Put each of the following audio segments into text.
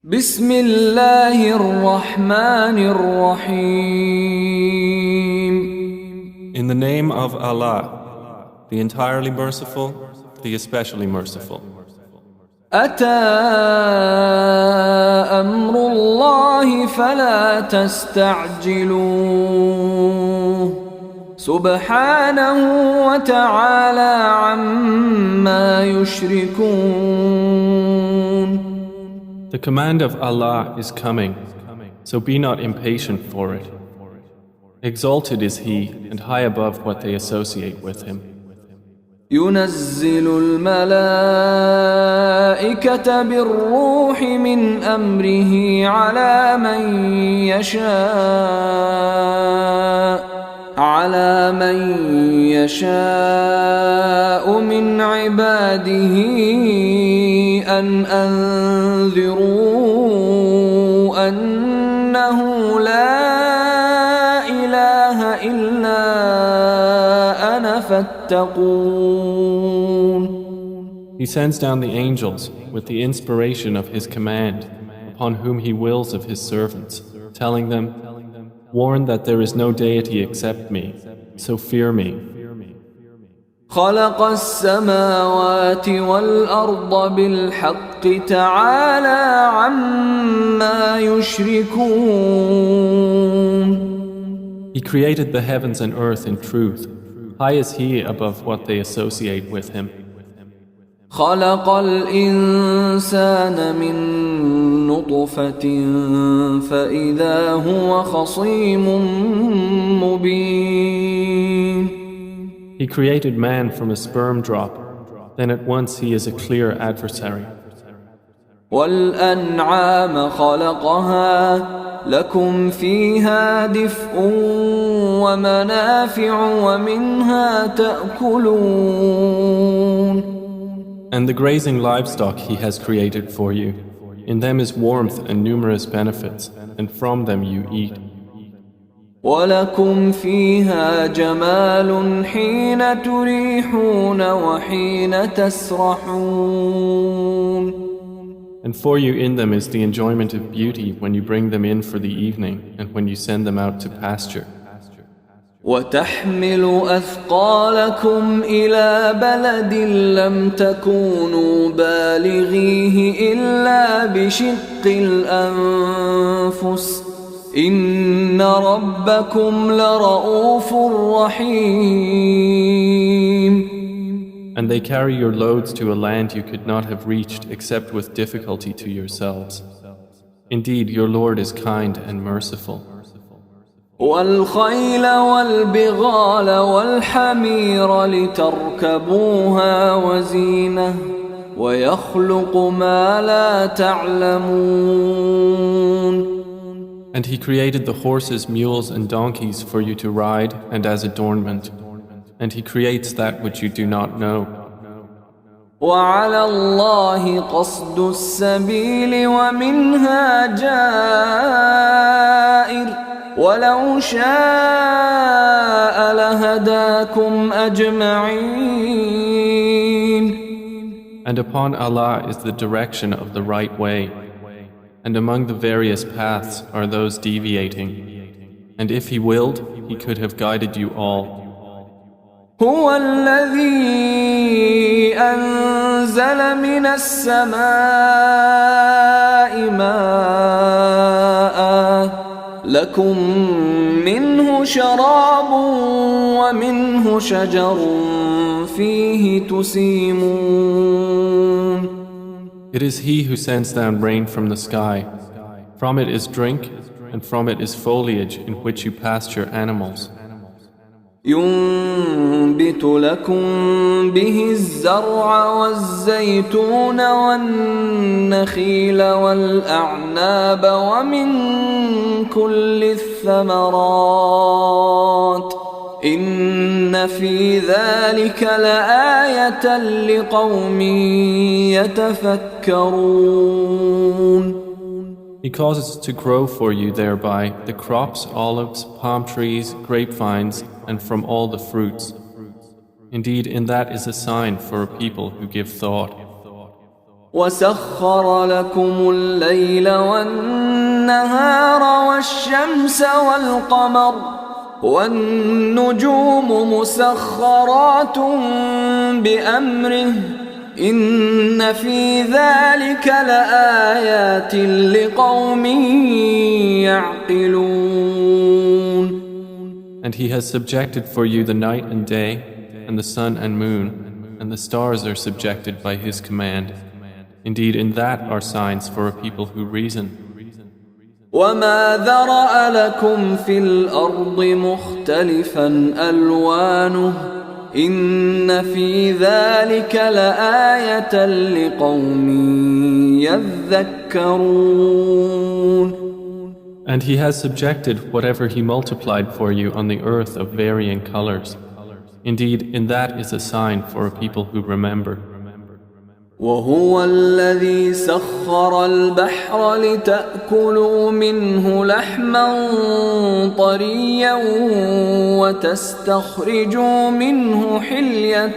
بسم الله الرحمن الرحيم. In the name of Allah, the entirely merciful, the especially merciful. أتى أمر الله فلا تستعجلوه سبحانه وتعالى عما يشركون. The command of Allah is coming, so be not impatient for it. Exalted is He and high above what they associate with Him. ينزل الملائكة بالروح من أمره على من يشاء من عباده أن أنذروا أنه لا إله إلا أنا فاتقون. He sends down the angels with the inspiration of His command upon whom He wills of His servants, telling them, warn that there is no deity except me, so fear me. خلق السماوات والأرض بالحق تعالى عما يشركون. He created the heavens and earth in truth. High is He above what they associate with Him. خلق الإنسان من نطفة فإذا هو خصيم مبين. He created man from a sperm drop, then at once he is a clear adversary. والأنعام خلقها لكم فيها دفء ومنافع ومنها تأكلون. And the grazing livestock He has created for you. In them is warmth and numerous benefits, and from them you eat. ولكم فيها جمال حين تريحون وحين تسرحون. And for you in them is the enjoyment of beauty when you bring them in for the evening and when you send them out to pasture. وتحمل أثقالكم إلى بلد لم تكونوا بالغيه إلا بشق الأنفس إن ربكم لرؤوف رحيم. And they carry your loads to a land you could not have reached except with difficulty to yourselves. Indeed, your Lord is kind and merciful. والخيل والبغال والحمير لتركبوها وزينة ويخلق ما لا تعلمون. And He created the horses, mules, and donkeys for you to ride and as adornment. And He creates that which you do not know. وعلى الله قصد السبيل ومنها جائر ولو شاء لهداكم أجمعين. And upon Allah is the direction of the right way. And among the various paths are those deviating. And if He willed, He could have guided you all. هو الذي أنزل من السماء ماء لكم منه شراب ومنه شجر فيه تسيمون. It is He who sends down rain from the sky. From it is drink, and from it is foliage in which you pasture animals. ينبت لكم به الزرع والزيتون والنخيل والأعناب ومن كل الثمرات إن في ذلك لآية لقوم يتفكرون. He causes to grow for you thereby the crops, olives, palm trees, grapevines, and from all the fruits. Indeed, in that is a sign for a people who give thought. وسخر لكم الليل والنهار والشمس والقمر والنجوم مسخرات بأمره إن في ذلك لآيات لقوم يعقلون. And He has subjected for you the night and day, and the sun and moon, and the stars are subjected by His command. Indeed, in that are signs for a people who reason. وما ذرأ لكم في الأرض مختلفا ألوانه إن في ذلك لآية لقوم يذكرون. And He has subjected whatever He multiplied for you on the earth of varying colors. Indeed, in that is a sign for a people who remember. وهو الذي سخر البحر لتأكلوا منه لحما طريا وتستخرجوا منه حلية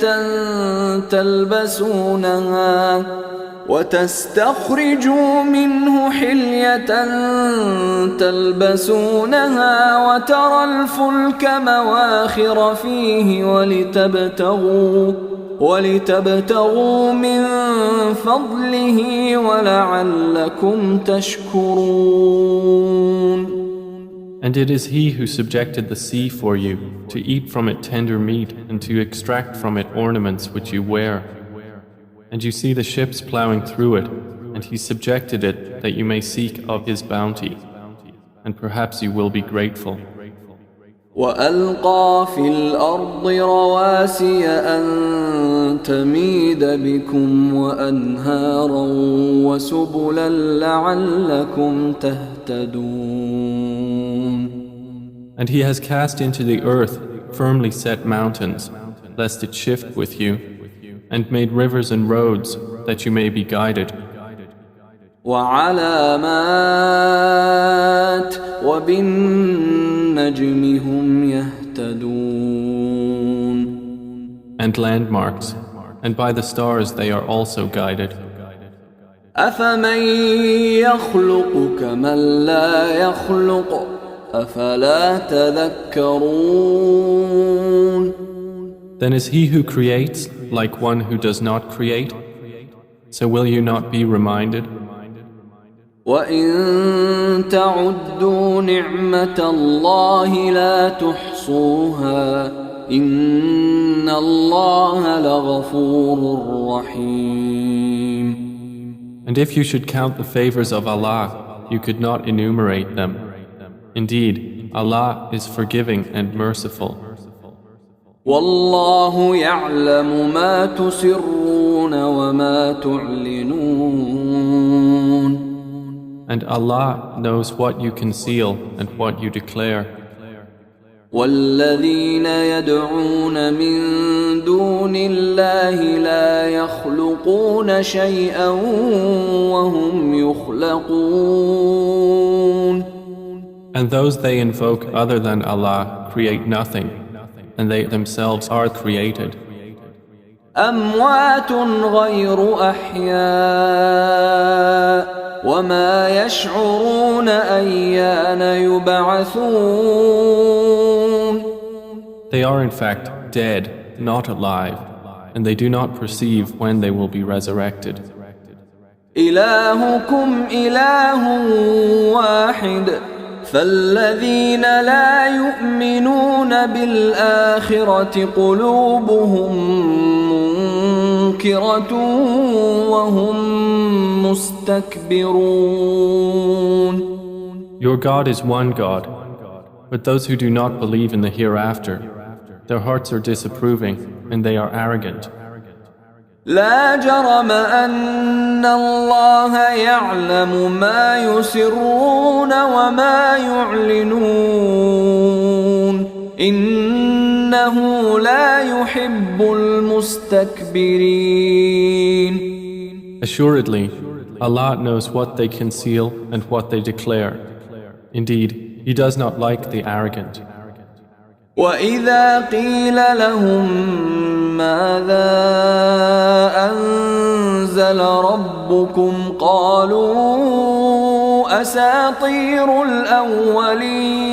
تلبسونها وترى الفلك مواخر فيه ولتبتغوا من فضله ولعلكم تشكرون. And it is He who subjected the sea for you, to eat from it tender meat and to extract from it ornaments which you wear. And you see the ships plowing through it, and He subjected it that you may seek of His bounty, and perhaps you will be grateful. وألقى في الأرض رواسي أن تميد بكم وأنهارا وسبلا لعلكم تهتدون. And He has cast into the earth firmly set mountains, lest it shift with you, and made rivers and roads that you may be guided. وعلامات وبالنجم هم يهتدون. And landmarks, and by the stars they are also guided. أفمن يخلق كمن لا يخلق أفلا تذكرون. Then is He who creates like one who does not create? So will you not be reminded? وَإِن تَعُدُّوا نِعْمَةَ اللَّهِ لَا تُحْصُوهَا إِنَّ اللَّهَ لَغَفُورٌ رَحِيمٌ. And if you should count the favors of Allah, you could not enumerate them. Indeed, Allah is forgiving and merciful. وَاللَّهُ يَعْلَمُ مَا تُسِرُّونَ وَمَا تُعْلِنُونَ. And Allah knows what you conceal and what you declare. وَالَّذِينَ يَدْعُونَ مِن دُونِ اللَّهِ لَا يَخْلُقُونَ شَيْئًا وَهُمْ يُخْلَقُونَ. And those they invoke other than Allah create nothing, and they themselves are created. أَمْوَاتٌ غَيْرُ أَحْيَاءٍ وَمَا يَشْعُرُونَ أَيَّانَ يُبْعَثُونَ. They are in fact dead, not alive, and they do not perceive when they will be resurrected. إِلَٰهُكُمْ إِلَٰهٌ واحد فالذين لا يؤمنون بالآخرة قلوبهم منكرة وهم مستكبرون. Your God is one God, but those who do not believe in the hereafter, their hearts are disapproving and they are arrogant. لا جرم أن الله يعلم ما يسرون وما يعلنون إنه لا يحب المستكبرين. Assuredly, Allah knows what they conceal and what they declare. Indeed, He does not like the arrogant. وإذا قيل لهم ماذا أنزل ربكم قالوا أساطير الأولين.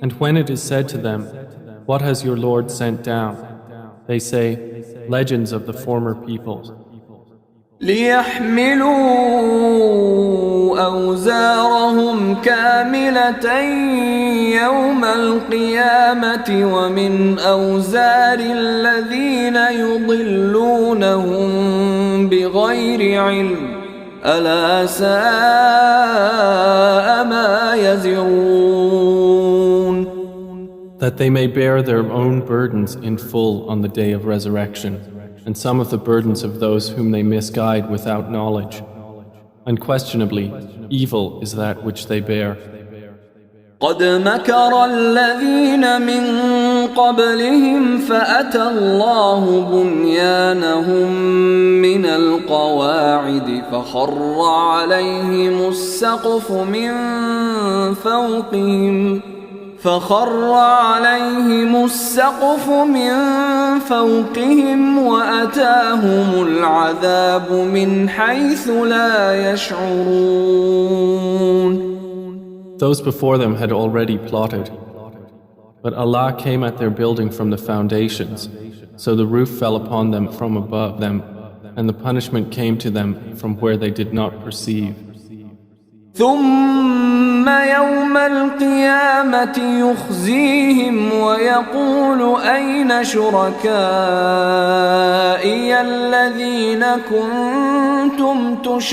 And when it is said to them, "What has your Lord sent down?" they say, "Legends of the former peoples." ليحملوا أوزارهم كاملة يوم القيامة ومن أوزار الذين يضلونهم بغير علم ألا ساء ما يزرون. That they may bear their own burdens in full on the day of resurrection, and some of the burdens of those whom they misguide without knowledge. Unquestionably, evil is that which they bear. قد مكر الذين من قبلهم فأتى الله بنيانهم من القواعد فخر عليهم السقف من فوقهم وأتاهم العذاب من حيث لا يشعرون. Those before them had already plotted, but Allah came at their building from the foundations, so the roof fell upon them from above them, and the punishment came to them from where they did not perceive. ثم يوم القيامة يخزيهم ويقول أين شركائي الذين كنتم تشاقون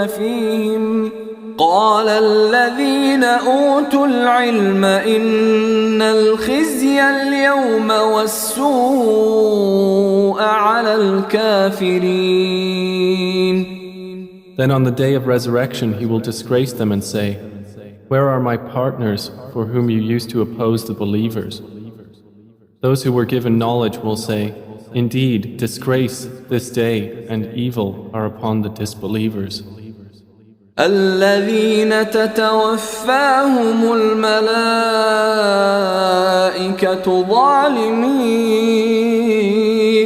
فيهم قال الذين أوتوا العلم إن الخزي اليوم والسوء على الكافرين. Then on the day of resurrection he will disgrace them and say, "Where are my partners for whom you used to oppose the believers?" Those who were given knowledge will say, "Indeed, disgrace this day and evil are upon the disbelievers." الذين تتوفاهم الملائكة ظالمي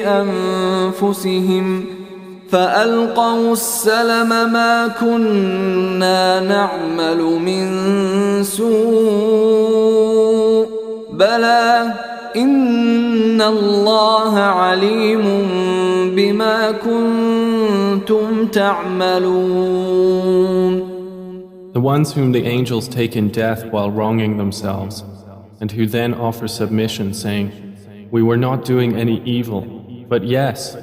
أنفسهم فألقوا السلم ما كنا نعمل من سوء بلى إن الله عليم بما كنتم تعملون. The ones whom the angels take in death while wronging themselves, and who then offer submission, saying, "We were not doing any evil, but yes,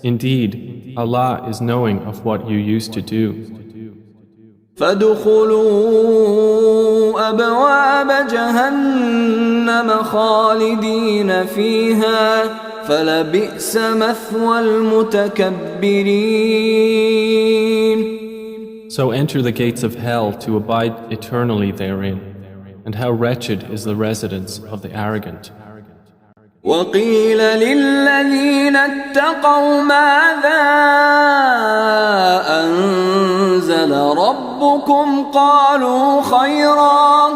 indeed, Allah is knowing of what you used to do." فادخلوا أبواب جهنم خالدين فيها فلبئس مثوى المتكبرين. So enter the gates of hell to abide eternally therein, and how wretched is the residence of the arrogant. وقيل للذين اتقوا ماذا أنزل ربكم قالوا خيرا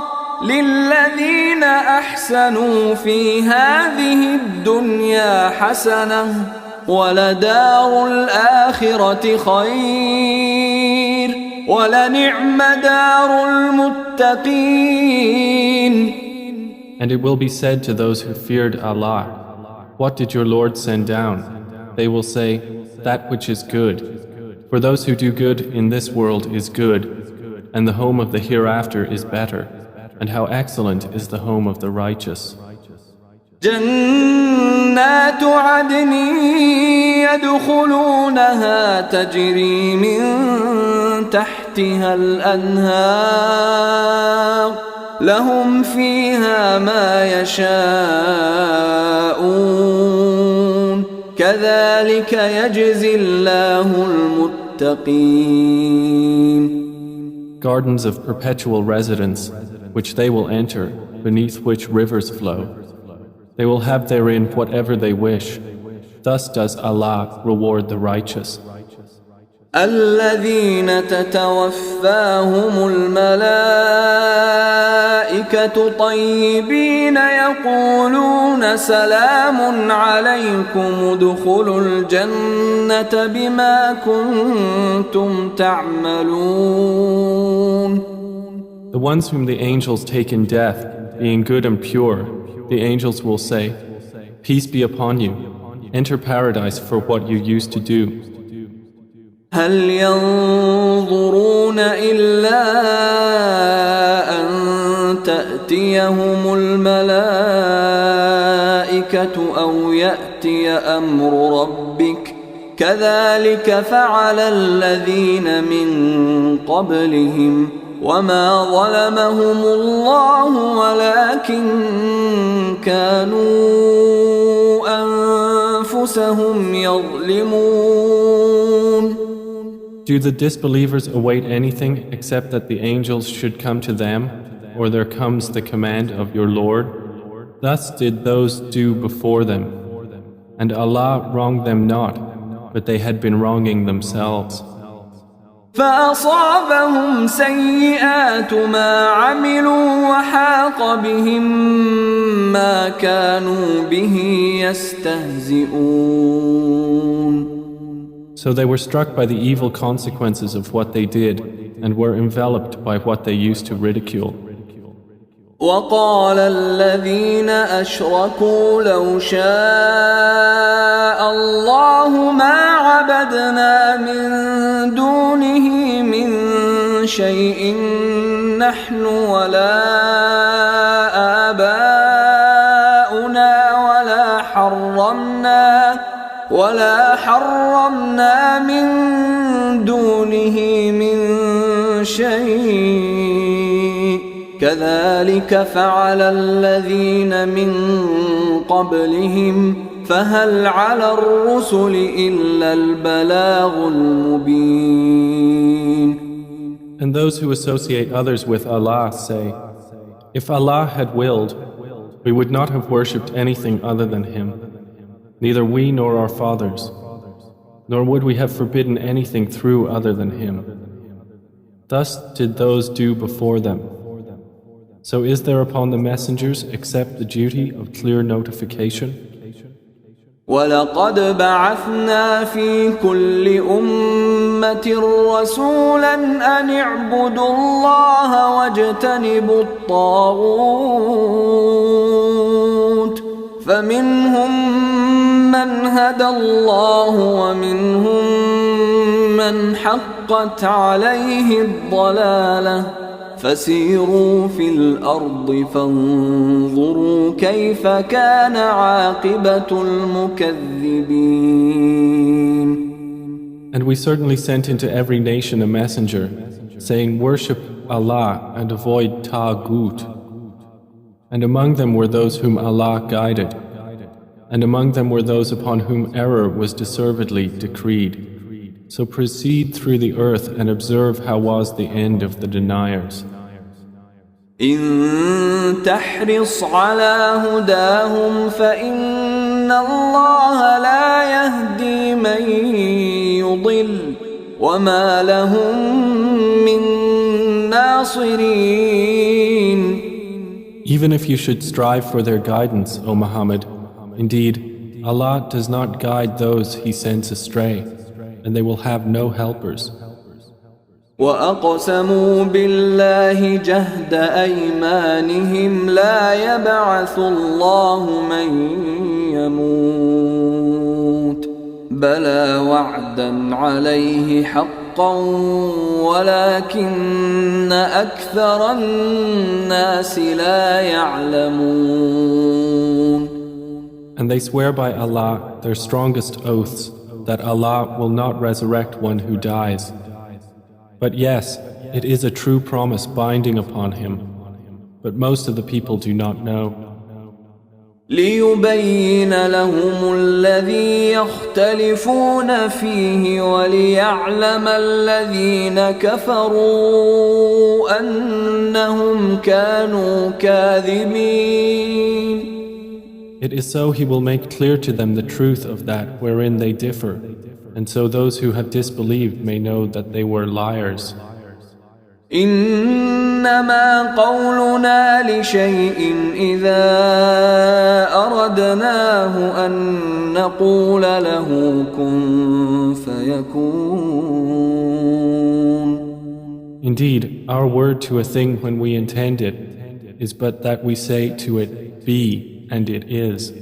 للذين أحسنوا في هذه الدنيا حسنة ولدار الآخرة خير ولنعم دار المتقين. And it will be said to those who feared Allah, "What did your Lord send down?" They will say, "That which is good." For those who do good in this world is good, and the home of the hereafter is better, and how excellent is the home of the righteous. جنات عدن يدخلونها تجري من تحتها الأنهار لهم فيها ما يشاءون كذلك يجزي الله المتقين. Gardens of perpetual residence, which they will enter, beneath which rivers flow. They will have therein whatever they wish. Thus does Allah reward the righteous. الذين تتوفاهم الملائكة طيبين يقولون سلام عليكم ادخلوا الجنة بما كنتم تعملون. The ones whom the angels take in death, being good and pure, the angels will say, Peace be upon you, enter paradise for what you used to do. هل ينظرون إلا أن تأتيهم الملائكة أو يأتي أمر ربك كذلك فعل الذين من قبلهم وما ظلمهم الله ولكن كانوا أنفسهم يظلمون. Do the disbelievers await anything except that the angels should come to them, or there comes the command of your Lord? Thus did those do before them, and Allah wronged them not, but they had been wronging themselves. فأصابهم سيئات ما عملوا وحاق بهم ما كانوا به يستهزئون. So they were struck by the evil consequences of what they did and were enveloped by what they used to ridicule. وقال الذين أشركوا لو شاء الله ما عبدنا من دونه من شيء نحن ولا آباؤنا ولا حرمنا من دونه من شيء كذلك فعل الذين من قبلهم فهل على الرسل إلا البلاغ المبين. And those who associate others with Allah say, If Allah had willed, we would not have worshipped anything other than Him, neither we nor our fathers, nor would we have forbidden anything through other than Him. Thus did those do before them. So is there upon the messengers except the duty of clear notification? وَلَقَدْ بَعَثْنَا فِي كُلِّ أُمَّةٍ رَسُولًا أَنِ اعْبُدُوا اللَّهَ وَاجْتَنِبُوا الطَّاغُوتَ فَمِنْهُمْ مَنْ هَدَى اللَّهُ وَمِنْهُمْ مَنْ حَقَّتْ عَلَيْهِ الضَّلَالَةُ فسيروا في الأرض فانظروا كيف كان عاقبة المكذبين. And we certainly sent into every nation a messenger, saying, Worship Allah and avoid Taghut. And among them were those whom Allah guided, and among them were those upon whom error was deservedly decreed. So proceed through the earth and observe how was the end of the deniers. إن تحرص على هداهم فإن الله لا يهدي من يضل وما لهم من ناصرين. Even if you should strive for their guidance, O Muhammad, indeed, Allah does not guide those He sends astray, and they will have no helpers. وَأَقْسَمُوا بِاللَّهِ جَهْدَ أَيْمَانِهِمْ لَا يَبْعَثُ اللَّهُ مَن يَمُوتُ بَلَى وَعْدًا عَلَيْهِ حَقًّا وَلَكِنَّ أَكْثَرَ النَّاسِ لَا يَعْلَمُونَ. And they swear by Allah their strongest oaths that Allah will not resurrect one who dies. But yes, it is a true promise binding upon him, but most of the people do not know. لِيُبَيِّنَ لَهُمُ الَّذِي يَخْتَلِفُونَ فِيهِ وَلِيَعْلَمَ الَّذِينَ كَفَرُوا أَنَّهُمْ كَانُوا كَاذِبِينَ. It is so He will make clear to them the truth of that wherein they differ, And so those who have disbelieved may know that they were liars. إنما قولنا لشيء إذا أردناه أن نقول له كن فيكون. Indeed, our word to a thing when we intend it is but that we say to it, be, and it is.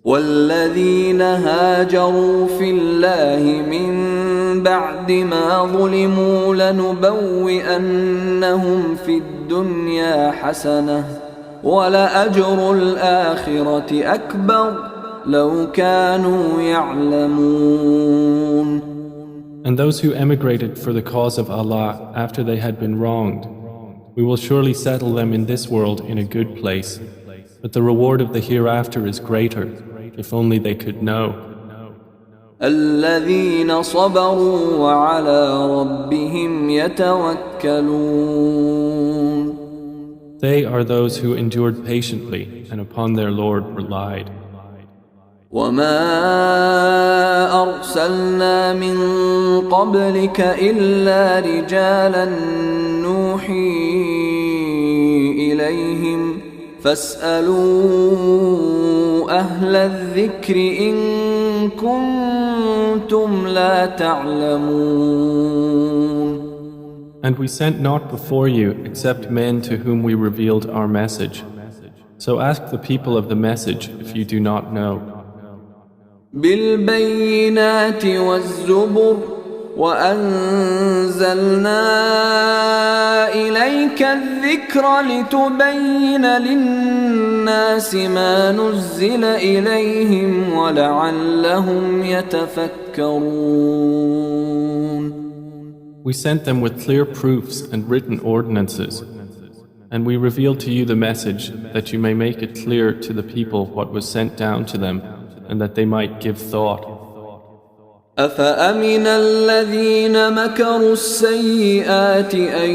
والذين هاجروا في الله من بعد ما ظلموا لنبوئنهم في الدنيا حسنة ولأجر الآخرة أكبر لو كانوا يعلمون. And those who emigrated for the cause of Allah after they had been wronged, we will surely settle them in this world in a good place, but the reward of the hereafter is greater, if only they could know. الذين صبروا وعلى ربهم يتوكلون. They are those who endured patiently and upon their Lord relied. وما أرسلنا من قبلك إلا رجالا نوحي إليهم فاسألوا أهل الذكر إن كنتم لا تعلمون. And we sent not before you except men to whom we revealed our message. So ask the people of the message if you do not know. بالبينات والزبر وأنزلنا إليك الذكر لتبين للناس ما نزل إليهم ولعلهم يتفكرون. We sent them with clear proofs and written ordinances, and we revealed to you the message that you may make it clear to the people what was sent down to them, and that they might give thought. أفأمن الذين مكروا السيئات أن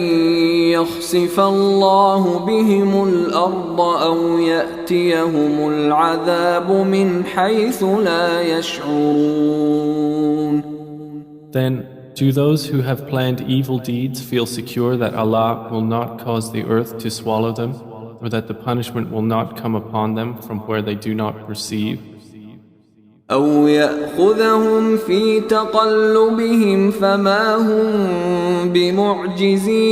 يخسف الله بهم الأرض أو يأتيهم العذاب من حيث لا يشعرون. Then, do those who have planned evil deeds feel secure that Allah will not cause the earth to swallow them, or that the punishment will not come upon them from where they do not perceive? أو يأخذهم في تقلبهم فما هم بمعجزين.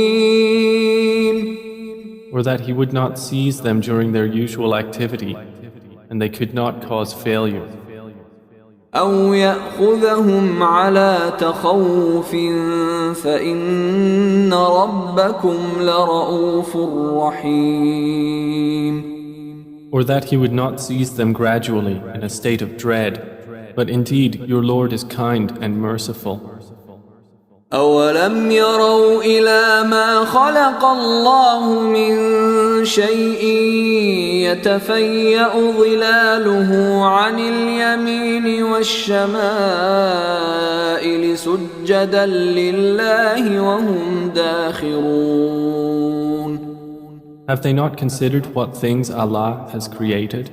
Or that He would not seize them during their usual activity, and they could not cause failure. أو يأخذهم على تخوف فإن ربكم لرؤوف رحيم. Or that He would not seize them gradually in a state of dread, but indeed your Lord is kind and merciful. أولم يروا إلى ما خلق الله من شيء يتفيأ ظلاله عن اليمين والشمائل سجدا لله وهم داخرون. Have they not considered what things Allah has created?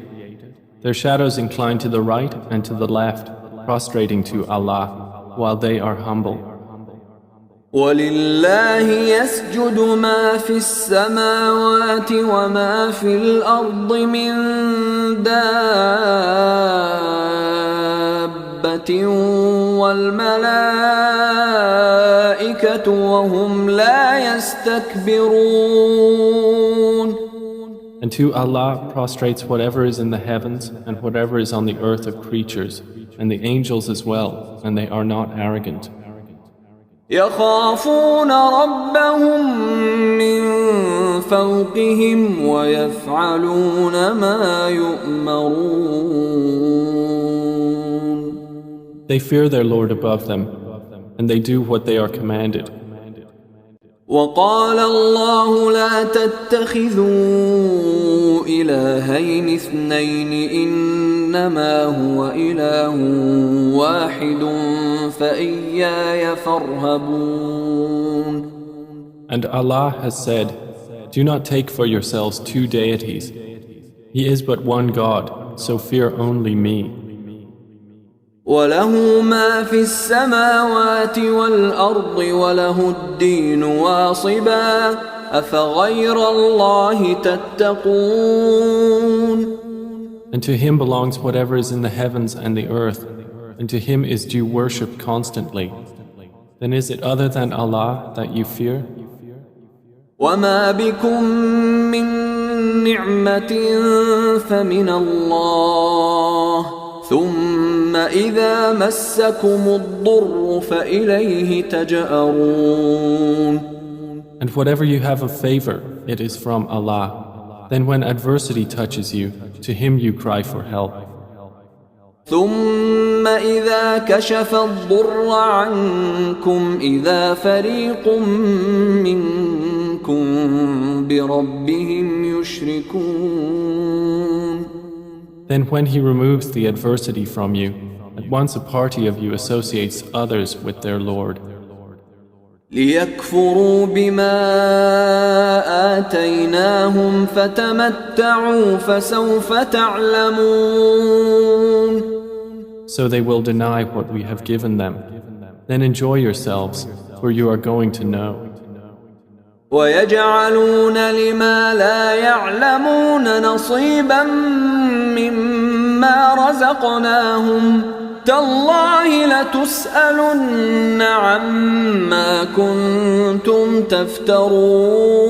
Their shadows incline to the right and to the left, prostrating to Allah, while they are humble. ولله يسجد ما في السماوات وما في الأرض من دابة والملائكة وهم لا يستكبرون. And to Allah prostrates whatever is in the heavens and whatever is on the earth of creatures, and the angels as well, and they are not arrogant. يخافون ربهم من فوقهم ويفعلون ما يؤمرون. They fear their Lord above them, and they do what they are commanded. وقال الله لا تتخذوا إلهين اثنين إنما هو إله واحد فإياي فارهبون. And Allah has said, do not take for yourselves two deities. He is but one God, so fear only me. وله ما في السماوات والأرض وله الدين واصبا أفغير الله تتقون. And to him belongs whatever is in the heavens and the earth, and to him is due worship constantly. Then is it other than Allah that you fear? وما بكم من نعمة فمن الله ثم إذا مسكم الضر فإليه تجأرون. And whatever you have of favor, it is from Allah. Then when adversity touches you, to him you cry for help. ثم إذا كشف الضر عنكم إذا فريق منكم بربهم يشركون. Then when he removes the adversity from you, at once a party of you associates others with their Lord. ليكفروا بما آتيناهم فتمتعوا فسوف تعلمون. So they will deny what we have given them. Then enjoy yourselves, for you are going to know. ويجعلون لما لا يعلمون نصيبا مما رزقناهم تالله لتسألن عما كنتم تفترون.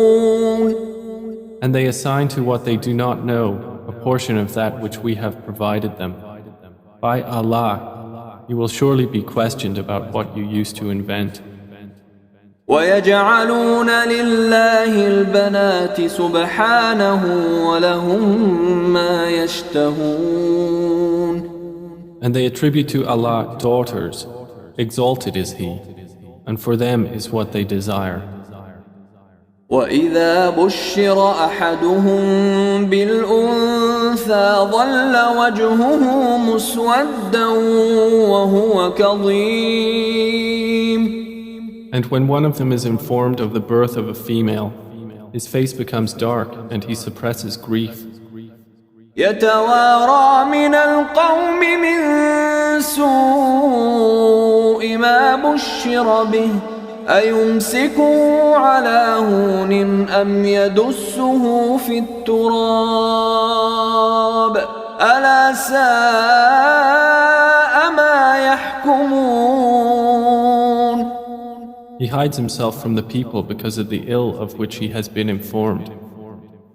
And they assign to what they do not know a portion of that which we have provided them. By Allah, you will surely be questioned about what you used to invent. ويجعلون لله البنات سبحانه ولهم ما يشتهون. And they attribute to Allah daughters. Exalted is He, and for them is what they desire. وإذا بشر أحدهم بالأنثى ظل وجهه مسودا وهو كظيم. And when one of them is informed of the birth of a female, his face becomes dark and he suppresses grief. يتوارى من القوم من سوء ما بشر به أيمسكه على هون أم يدسه في التراب ألا ساء ما يحكمون. He hides himself from the people because of the ill of which he has been informed.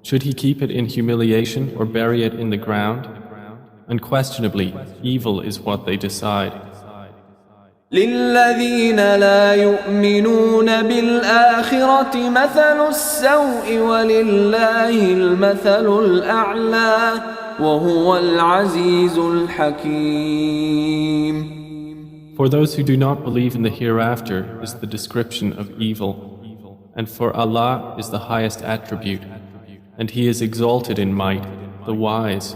Should he keep it in humiliation or bury it in the ground? Unquestionably, evil is what they decide. للذين لا يؤمنون بالآخرة مثل السوء ولله المثل الأعلى وهو العزيز الحكيم. For those who do not believe in the hereafter is the description of evil, and for Allah is the highest attribute, and He is exalted in might, the wise.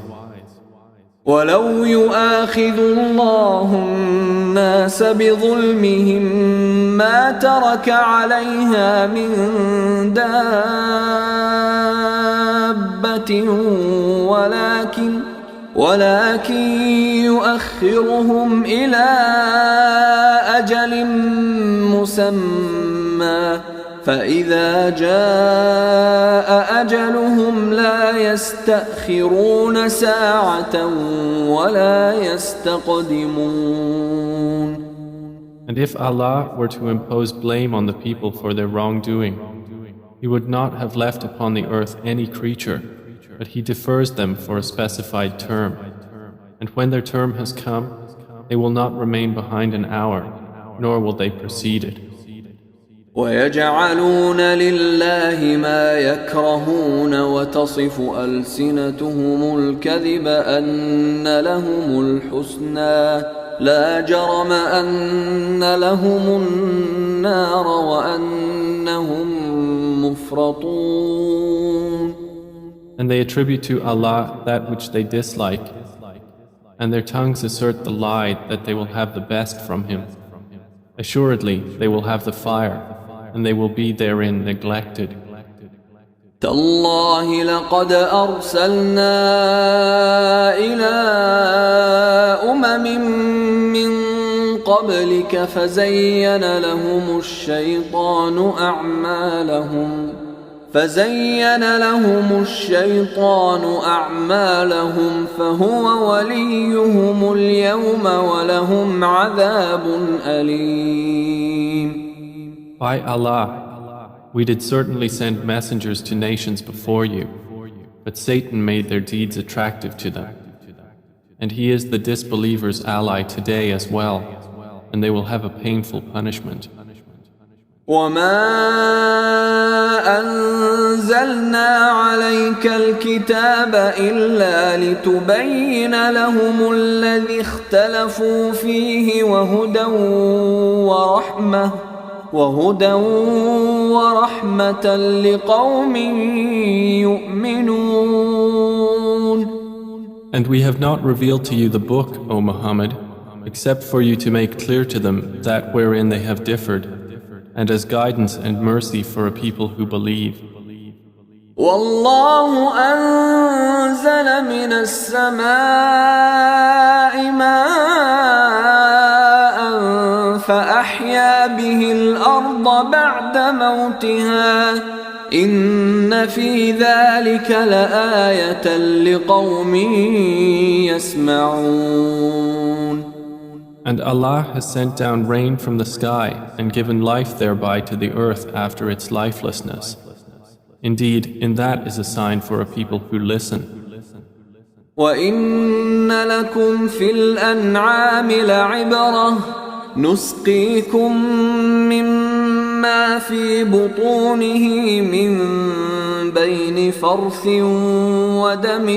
ولو يؤاخذ الله الناس بظلمهم ما ترك عليها من دابة ولكن يؤخرهم إلى أجل مسمى فإذا جاء أجلهم لا يستأخرون ساعة ولا يستقدمون. And if Allah were to impose blame on the people for their wrongdoing, He would not have left upon the earth any creature, but He defers them for a specified term. And when their term has come, they will not remain behind an hour, nor will they precede it. ويجعلون لله ما يكرهون وتصف ألسنتهم الكذب أن لهم الحسنى لا جرم أن لهم النار وأنهم مفرطون. And they attribute to Allah that which they dislike, and their tongues assert the lie that they will have the best from Him. Assuredly, they will have the fire, and they will be therein neglected. تالله لقد أرسلنا إلى أمم من قبلك فزين لهم الشيطان أعمالهم فهو وليهم اليوم ولهم عذاب أليم. By Allah, we did certainly send messengers to nations before you, but Satan made their deeds attractive to them. And he is the disbelievers' ally today as well, and they will have a painful punishment. وما أنزلنا عليك الكتاب إلا لتبين لهم الذي اختلفوا فيه وهدى ورحمة لقوم يؤمنون. And we have not revealed to you the book, O Muhammad, except for you to make clear to them that wherein they have differed, and as guidance and mercy for a people who believe. والله أنزل من السماء ماء فأحيا به الأرض بعد موتها إن في ذلك لآية لقوم يسمعون. And Allah has sent down rain from the sky and given life thereby to the earth after its lifelessness. Indeed, in that is a sign for a people who listen. وَإِنَّ لَكُمْ فِي الْأَنْعَامِ لَعِبْرَةً نُسْقِيكُم مِّمَّا فِي بُطُونِهِ مِن بَيْنِ فَرْثٍ وَدَمٍ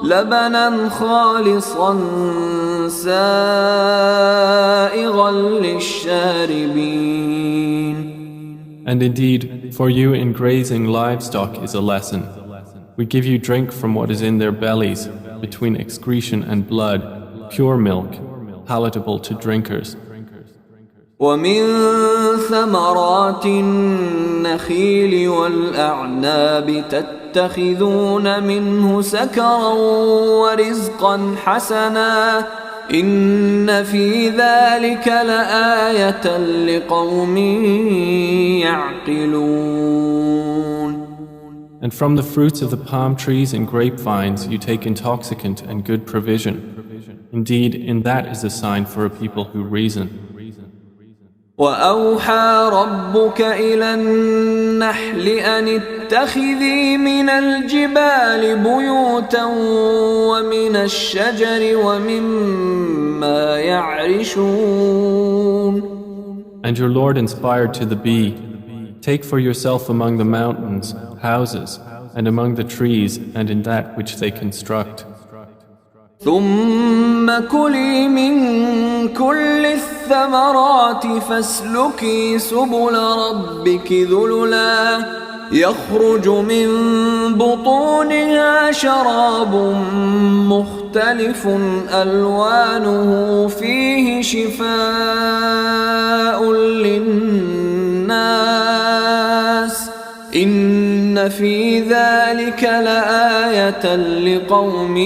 لبنا خالصا سائغا للشاربين. And indeed, for you in grazing livestock is a lesson. We give you drink from what is in their bellies, between excretion and blood, pure milk, palatable to drinkers. ومن ثمرات النخيل والأعناب تتخذون منه سكرا ورزقا حسنا إن في ذلك لآية لقوم يعقلون. And from the fruits of the palm trees and grapevines you take intoxicant and good provision. Indeed, in that is a sign for a people who reason. وأوحى ربك إلى النحل أن اتخذي من الجبال بيوتا ومن الشجر ومما يعرشون. And your Lord inspired to the bee, take for yourself among the mountains houses, and among the trees and in that which they construct. ثم كلي من كل الثمرات فاسلكي سبل ربك ذللا يخرج من بطونها شراب مختلف ألوانه فيه شفاء للناس إن في ذلك لآية لقوم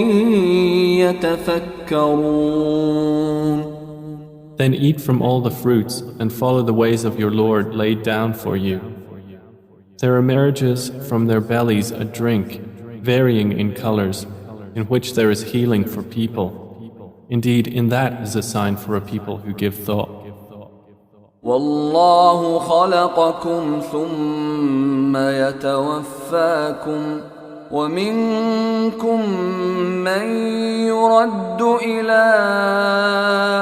يتفكرون. Then eat from all the fruits and follow the ways of your Lord laid down for you. There emerges from their bellies a drink, varying in colors, in which there is healing for people. Indeed, in that is a sign for a people who give thought. والله خلقكم ثم يتوفاكم ومنكم من يرد إلى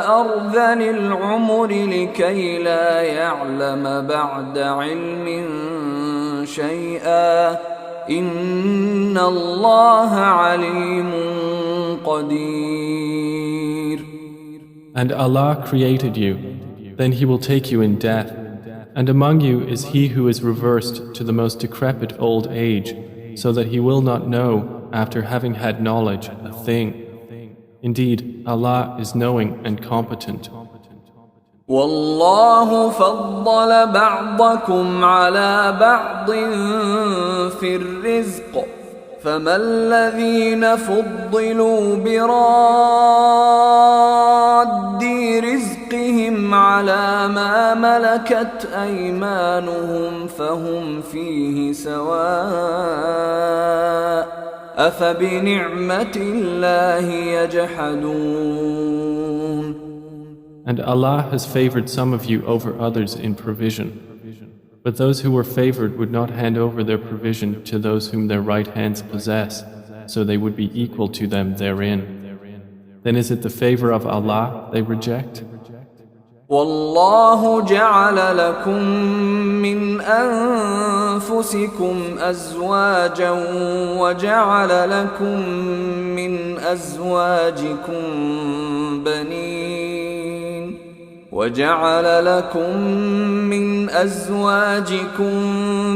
أرذل العمر لكي لا يعلم بعد علم شيئا إن الله عليم قدير. And Allah created you. Then He will take you in death, and among you is he who is reversed to the most decrepit old age, so that he will not know, after having had knowledge, a thing. Indeed, Allah is knowing and competent. والله فضل بعضكم على بعض في الرزق فما الذين فضلوا براد رزقهم على ما ملكت أيمانهم فهم فيه سواء أفبنعمة الله يجحدون. And Allah has favored some of you over others in provision. But those who were favored would not hand over their provision to those whom their right hands possess, so they would be equal to them therein. Then is it the favor of Allah they reject? والله جعل لكم من أنفسكم أزواجا وجعل لكم من أزواجكم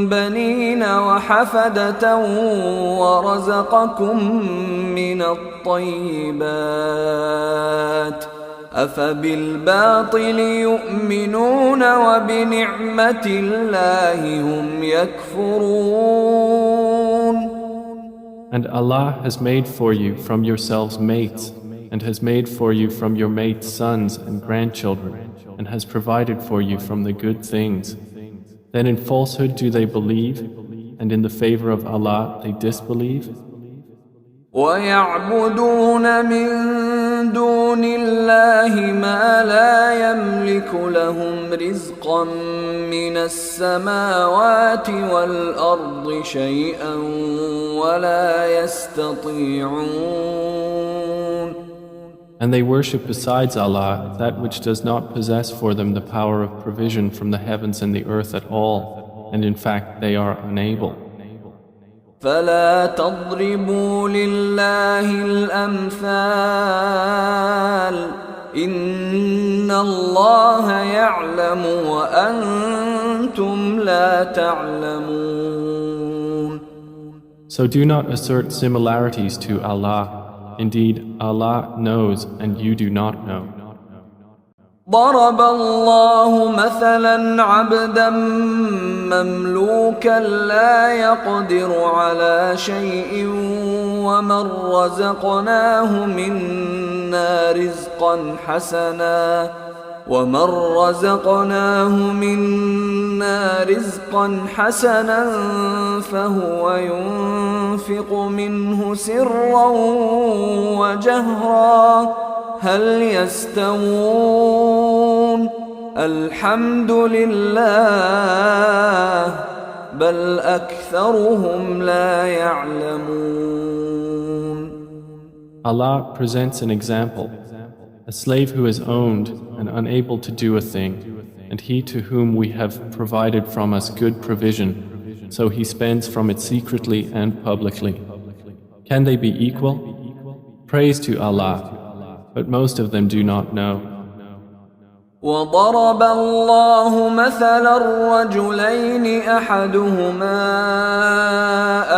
بنين وحفدة ورزقكم من الطيبات أفبالباطل يؤمنون وبنعمة الله هم يكفرون. And Allah has made for you from yourselves mates, and has made for you from your mates sons and grandchildren, and has provided for you from the good things. Then in falsehood do they believe, and in the favor of Allah they disbelieve? ويعبدون من دون الله ما لا يملك لهم رزقا من السماوات والأرض شيئا ولا يستطيعون. And they worship besides Allah that which does not possess for them the power of provision from the heavens and the earth at all, and in fact they are unable. فلا تضربوا لله الأمثال إن الله يعلم وأنتم لا تعلمون. So do not assert similarities to Allah. Indeed, Allah knows and you do not know. ضرب الله مثلا عبدا مملوكا لا يقدر على شيء ومن رزقناه منا رزقا حسنا فهو ينفق منه سرا وجهرا هل يستوون الحمد لله بل أكثرهم لا يعلمون. Allah presents an example. A slave who is owned and unable to do a thing, and he to whom we have provided from us good provision, so he spends from it secretly and publicly. Can they be equal? Praise to Allah, but most of them do not know. وضرب الله مثلا الرجلين أحدهما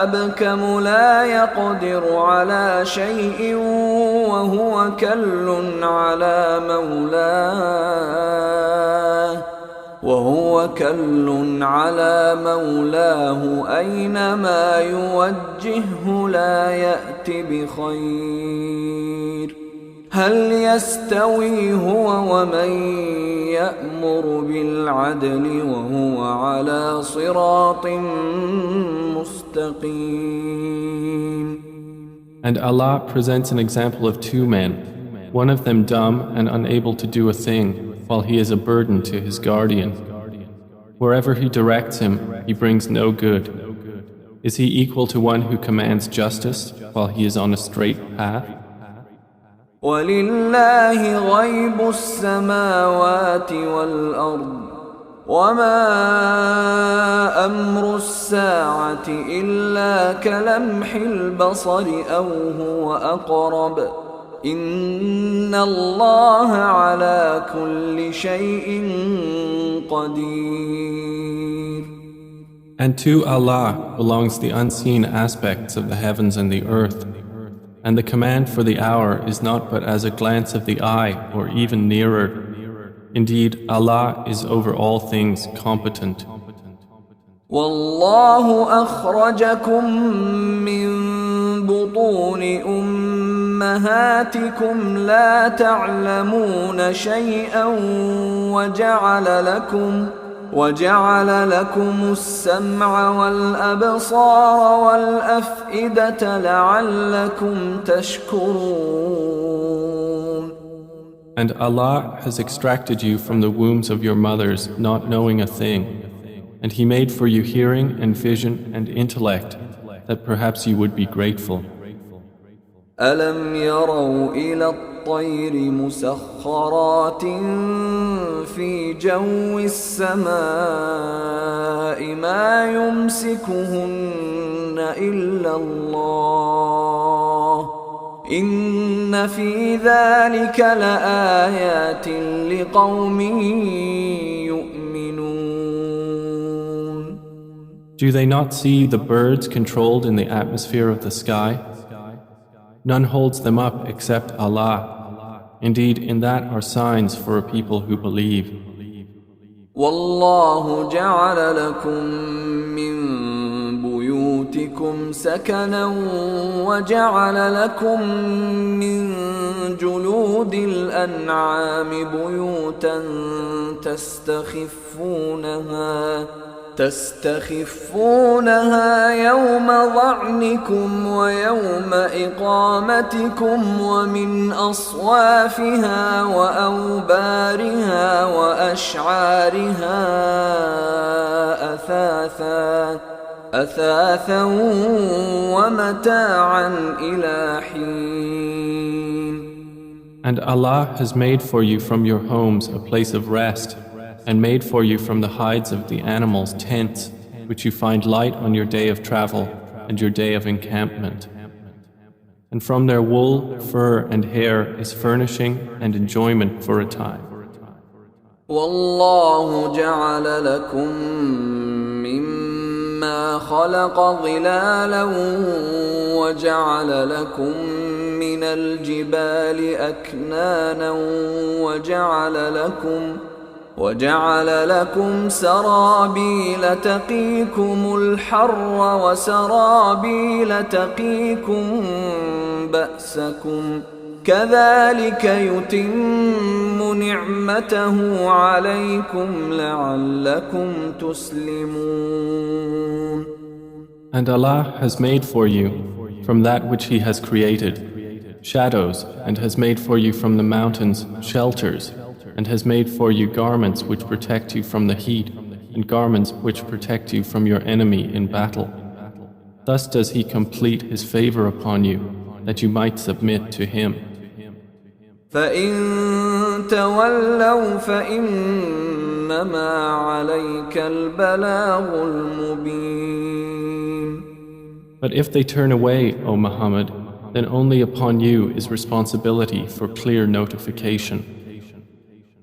أبكم لا يقدر على شيء وهو كل على مولاه أينما يوجهه لا يأت بخير هل يستوي هو ومن يأمر بالعدل وهو على صراط مستقيم. And Allah presents an example of two men, one of them dumb and unable to do a thing, while he is a burden to his guardian. Wherever he directs him, he brings no good. Is he equal to one who commands justice while he is on a straight path? ولله غيب السماوات والأرض وما أمر الساعة إلا كلمح البصر أو هو أقرب إن الله على كل شيء قدير. And to Allah belongs the unseen aspects of the heavens and the earth. And the command for the hour is not but as a glance of the eye or even nearer. Indeed, Allah is over all things competent. والله أخرجكم من بطون أمهاتكم لا تعلمون شيئا وجعل لكم السمع والأبصار والأفئدة لعلكم تشكرون. And Allah has extracted you from the wombs of your mothers not knowing a thing, and He made for you hearing and vision and intellect that perhaps you would be grateful. ألم يروا إلى الطير مسخرات في جو السماء ما يمسكهن إلا الله إن في ذلك لآيات لقوم يؤمنون. Do they not see the birds controlled in the atmosphere of the sky? None holds them up except Allah. Indeed, in that are signs for a people who believe. والله جعل لكم من بيوتكم سكنا وجعل لكم من جلود الأنعام بيوتا تستخفونها يوم ظعنكم ويوم إقامتكم ومن أصوافها وأوبارها وأشعارها أثاثا ومتاعا إلى حين. And Allah has made for you from your homes a place of rest, and made for you from the hides of the animals tents, which you find light on your day of travel and your day of encampment. And from their wool, fur, and hair is furnishing and enjoyment for a time. والله جعل لكم مما خلق ظلالا وجعل لكم من الجبال أكنانا وجعل لكم سرابيل تقيكم الحر وسرابيل تقيكم بأسكم كذلك يتم نعمته عليكم لعلكم تسلمون. And Allah has made for you from that which He has created shadows, and has made for you from the mountains shelters, and has made for you garments which protect you from the heat, and garments which protect you from your enemy in battle. Thus does He complete His favor upon you, that you might submit to Him. فَإِن تَوَلَّوْا فَإِنَّمَا عَلَيْكَ الْبَلَاغُ الْمُبِينُ. But if they turn away, O Muhammad, then only upon you is responsibility for clear notification.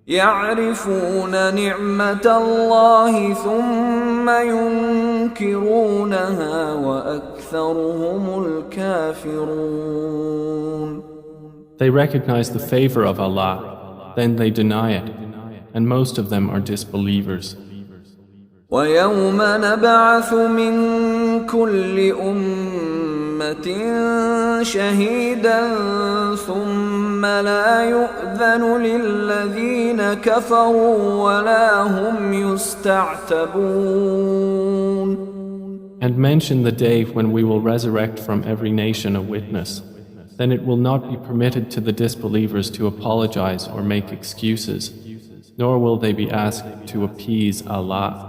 يعرفون نعمة الله ثم ينكرونها وأكثرهم الكافرون. They recognize the favor of Allah, then they deny it, and most of them are disbelievers. ويوم نبعث من كل أمة شهيدا ثم لا يؤذن للذين كفروا ولا هم يستعتبون. And mention the day when we will resurrect from every nation a witness. Then it will not be permitted to the disbelievers to apologize or make excuses, nor will they be asked to appease Allah.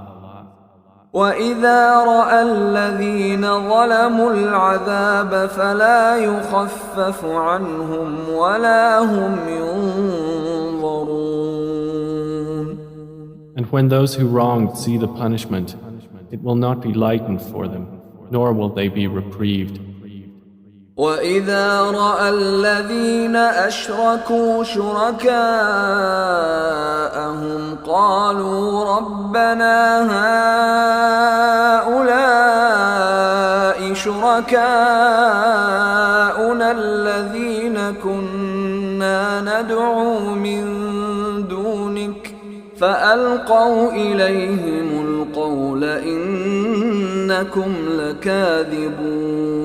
وَإِذَا رَأَى الَّذِينَ ظَلَمُوا الْعَذَابَ فَلَا يُخَفَّفُ عَنْهُمْ وَلَا هُمْ يُنظَرُونَ. And when those who wronged see the punishment, it will not be lightened for them, nor will they be reprieved. وَإِذَا رَأَى الَّذِينَ أَشْرَكُوا شُرَكَاءَهُمْ قَالُوا رَبَّنَا هَؤُلَاءِ شُرَكَاؤُنَا الَّذِينَ كُنَّا نَدْعُو مِن دُونِكَ فألقوا إليهم القول إنكم لكاذبون.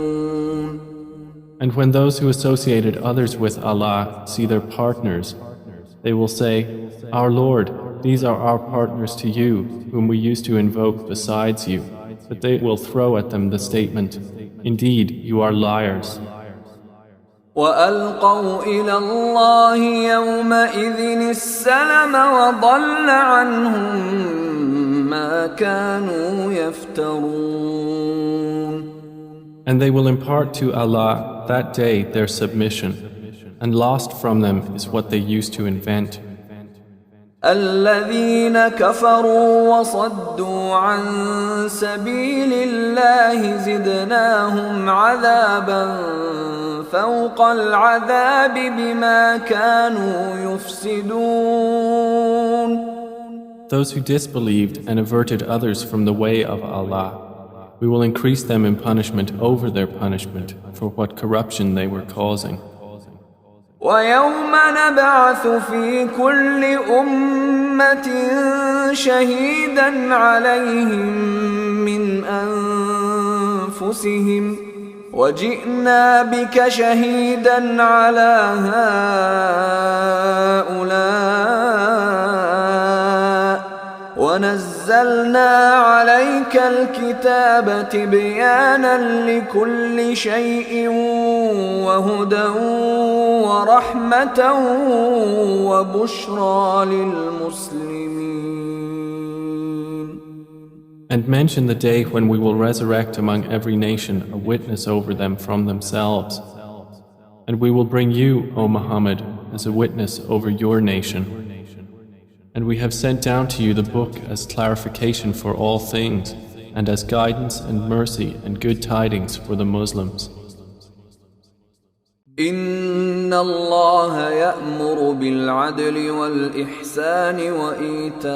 And when those who associated others with Allah see their partners, they will say, Our Lord, these are our partners to you, whom we used to invoke besides you. But they will throw at them the statement, Indeed, you are liars. وألقوا إلى الله يومئذ السلم وضل عنهم ما كانوا يفترون. And they will impart to Allah that day their submission, and lost from them is what they used to invent. الذين كفروا وصدوا عن سبيل الله زدناهم عذابا فوق العذاب بما كانوا يفسدون. Those who disbelieved and averted others from the way of Allah, we will increase them in punishment over their punishment for what corruption they were causing. ويوم نبعث في كل أمة شهيدا عليهم من أنفسهم وجئنا بك شهيدا على هؤلاء ونزلنا عليك الكتاب تبيانا لكل شيء وهدى ورحمة وبشرى للمسلمين. And mention the day when we will resurrect among every nation a witness over them from themselves. And we will bring you, O Muhammad, as a witness over your nation. And we have sent down to you the book as clarification for all things, and as guidance and mercy and good tidings for the Muslims. إن الله يأمر بالعدل والإحسان وإيتاء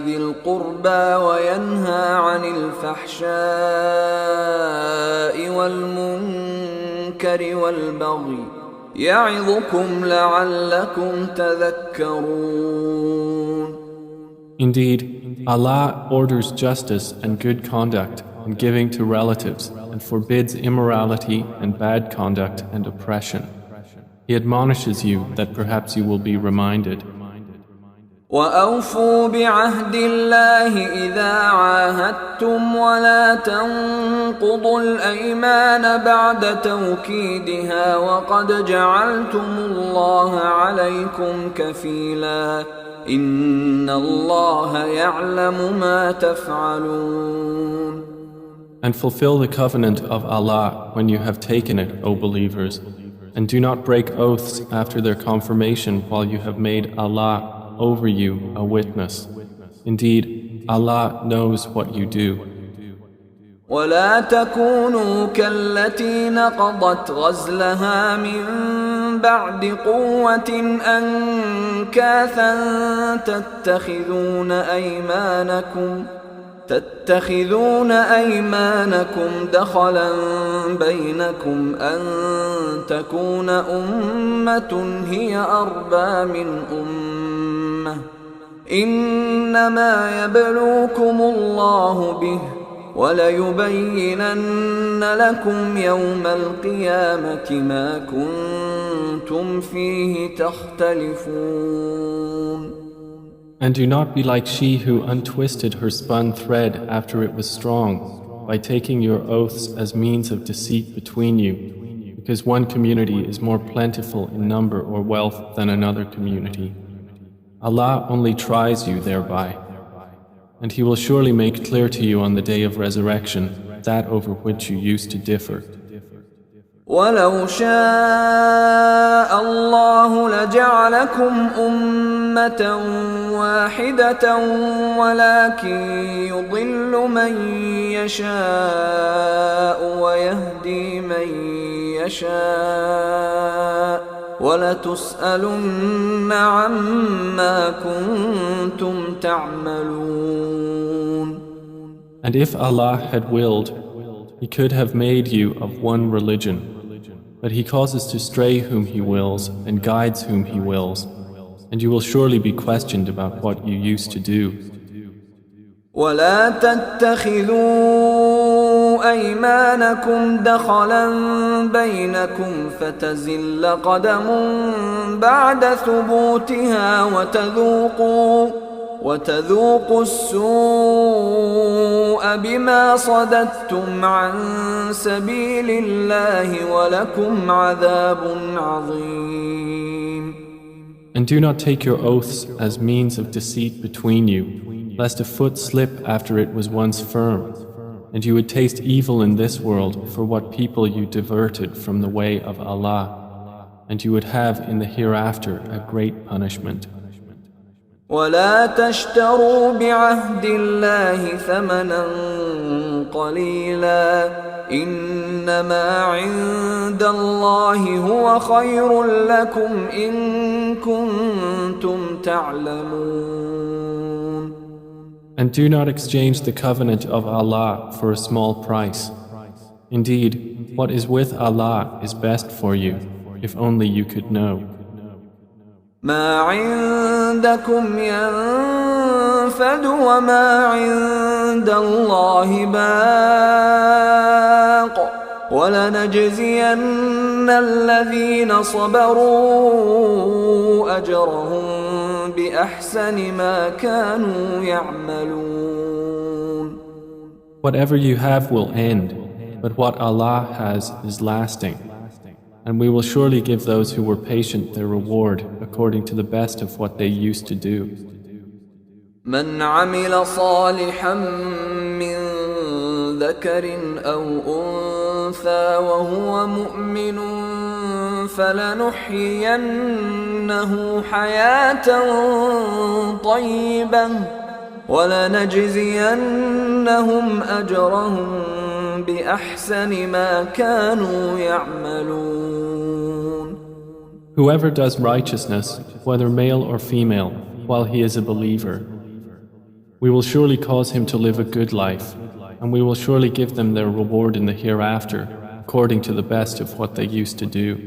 ذي القربى وينهى عن الفحشاء والمنكر والبغي يعظكم لعلكم تذكرون. Indeed, Allah orders justice and good conduct and giving to relatives and forbids immorality and bad conduct and oppression. He admonishes you that perhaps you will be reminded. وأوفوا بعهد الله إذا عاهدتم ولا تنقضوا الأيمان بعد توكيدها وقد جعلتم الله عليكم كفيلا إن الله يعلم ما تفعلون. And fulfill the covenant of Allah when you have taken it, O believers, and do not break oaths after their confirmation while you have made Allah over you a witness. Indeed, Allah knows what you do. ولا تكونوا كالتي نقضت غزلها من بعد قوة أنكاثا تتخذون أيمانكم دخلا بينكم أن تكون أمة هي أربى من أمة إنما يبلوكم الله به وليبينن لكم يوم القيامة ما كنتم فيه تختلفون. And do not be like she who untwisted her spun thread after it was strong, by taking your oaths as means of deceit between you, because one community is more plentiful in number or wealth than another community. Allah only tries you thereby, and He will surely make clear to you on the day of resurrection that over which you used to differ. ولو شاء الله لجعلكم أمة واحدة ولكن يضل من يشاء ويهدي من يشاء ولتسألن عما كنتم تعملون. And if Allah had willed, He could have made you of one religion. But He causes to stray whom He wills and guides whom He wills. and you will surely be questioned about what you used to do. ولا تتخذوا أيمانكم دخلا بينكم فتزل قدم بعد ثبوتها وتذوقوا السوء بما صددتم عن سبيل الله ولكم عذاب عظيم. And do not take your oaths as means of deceit between you, lest a foot slip after it was once firm, and you would taste evil in this world for what people you diverted from the way of Allah, and you would have in the hereafter a great punishment. ولا تشتروا بعهد الله ثمنا قليلا إنما عند الله هو خير لكم إن كنتم تعلمون. And do not exchange the covenant of Allah for a small price. Indeed, what is with Allah is best for you, if only you could know. ما عندكم ينفد وما عند الله باق ولنجزين الذين صبروا أجرهم بأحسن ما كانوا يعملون. Whatever you have will end, but what Allah has is lasting. And we will surely give those who were patient their reward according to the best of what they used to do. من عمل صالحا من ذكر أو أنثى وهو مؤمن فلنحيينه حياة طيبة ولنجزينهم أجرهم بأحسن ما كانوا يعملون. Whoever does righteousness, whether male or female, while he is a believer, we will surely cause him to live a good life, and we will surely give them their reward in the hereafter, according to the best of what they used to do.